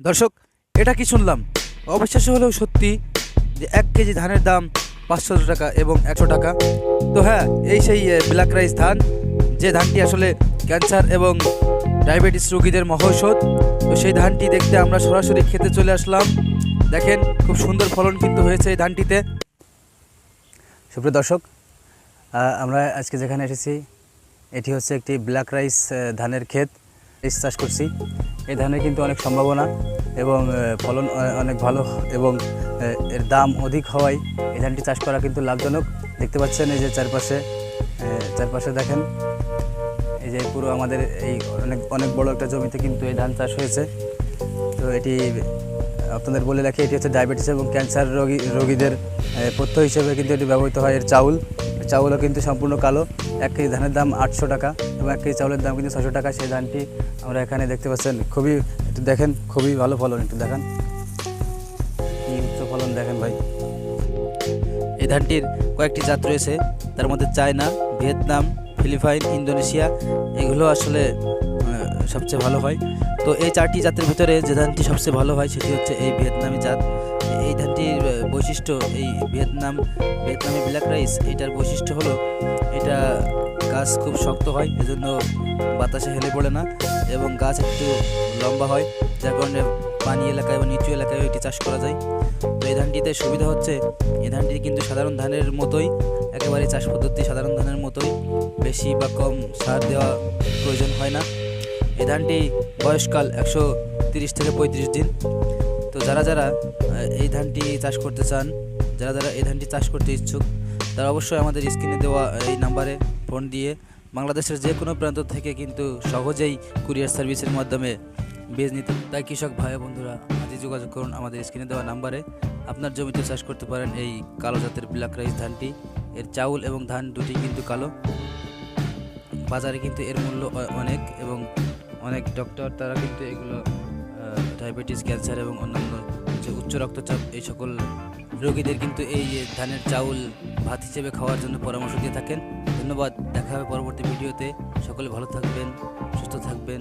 দর্শক, এটা কি শুনলাম? অবিশ্বাস্য হলেও সত্যি যে 1 কেজি ধানের দাম 500 টাকা এবং 100 টাকা। তো হ্যাঁ, এই সেই ব্ল্যাক রাইস ধান, যে ধানটি আসলে ক্যান্সার এবং ডায়াবেটিস রোগীদের মহৌষধ। তো সেই ধানটি দেখতে আমরা সরাসরি খেতে চলে আসলাম। দেখেন, খুব সুন্দর ফলন কিন্তু হয়েছে এই ধানটিতে। সুপ্রিয় দর্শক, আমরা আজকে যেখানে এসেছি এটি হচ্ছে একটি ব্ল্যাক রাইস ধানের ক্ষেত। রাইস চাষ করছি। এই ধানের কিন্তু অনেক সম্ভাবনা এবং ফলন অনেক ভালো এবং এর দাম অধিক হওয়ায় এই ধানটি চাষ করা কিন্তু লাভজনক। দেখতে পাচ্ছেন এই যে চারপাশে দেখেন, এই যে পুরো আমাদের এই অনেক বড় একটা জমিতে কিন্তু এই ধান চাষ হয়েছে। তো এটি আপনাদের বলে রাখি, এটি হচ্ছে ডায়াবেটিস এবং ক্যান্সার রোগীদের পথ্য হিসেবে কিন্তু এটি ব্যবহৃত হয়। এর চাউলও কিন্তু সম্পূর্ণ কালো। 1 কেজি ধানের দাম 800 টাকা এবং 1 কেজি চাউলের দাম কিন্তু 600 টাকা। সেই ধানটি আমরা এখানে দেখতে পাচ্ছেন, একটু দেখেন, খুবই ভালো ফলন। একটু দেখান কি উচ্চ ফলন, দেখেন ভাই। এই ধানটির কয়েকটি জাত রয়েছে, তার মধ্যে চায়না, ভিয়েতনাম, ফিলিপাইন, ইন্দোনেশিয়া এগুলো আসলে সবচেয়ে ভালো হয়। তো এই 4টি জাতের ভিতরে যে ধানটি সবচেয়ে ভালো হয় সেটি হচ্ছে এই ভিয়েতনামি জাত। এই ধানটির বৈশিষ্ট্য, এই ভিয়েতনামি ব্ল্যাক রাইস, এটার বৈশিষ্ট্য হলো এটা গাছ খুব শক্ত হয়, এজন্য বাতাসে হেলে পড়ে না এবং গাছ একটু লম্বা হয়, যার কারণে পানি এলাকায় বা নিচু এলাকায় এটি চাষ করা যায়। তো এই ধানটিতে সুবিধা হচ্ছে, এই ধানটি কিন্তু সাধারণ ধানের মতোই, একেবারে চাষ পদ্ধতি সাধারণ ধানের মতোই, বেশি বা কম সার দেওয়া প্রয়োজন হয় না। এই ধানটি বয়সকাল 130 থেকে 35 দিন। তো যারা এই ধানটি চাষ করতে চান, যারা এই ধানটি চাষ করতে ইচ্ছুক, তারা অবশ্যই আমাদের স্ক্রিনে দেওয়া এই নাম্বারে ফোন দিয়ে বাংলাদেশের যে কোনো প্রান্ত থেকে কিন্তু সহজেই কুরিয়ার সার্ভিসের মাধ্যমে বীজ নিতে। তাই কৃষক ভাই বন্ধুরা, আজই যোগাযোগ করুন আমাদের স্ক্রিনে দেওয়া নাম্বারে। আপনার জমিতে চাষ করতে পারেন এই কালো জাতের ব্ল্যাক রাইস ধানটি। এর চাউল এবং ধান দুটি কিন্তু কালো। বাজারে কিন্তু এর মূল্য অনেক এবং অনেক ডক্টর তারা কিন্তু এগুলো ডায়াবেটিস, ক্যান্সার এবং অন্যান্য যে উচ্চ রক্তচাপ এই সকল রোগীদের কিন্তু এই ধানের চাউল ভাত হিসেবে খাওয়ার জন্য পরামর্শ দিয়ে থাকেন। ধন্যবাদ, দেখা হবে পরবর্তী ভিডিওতে। সকলে ভালো থাকবেন, সুস্থ থাকবেন।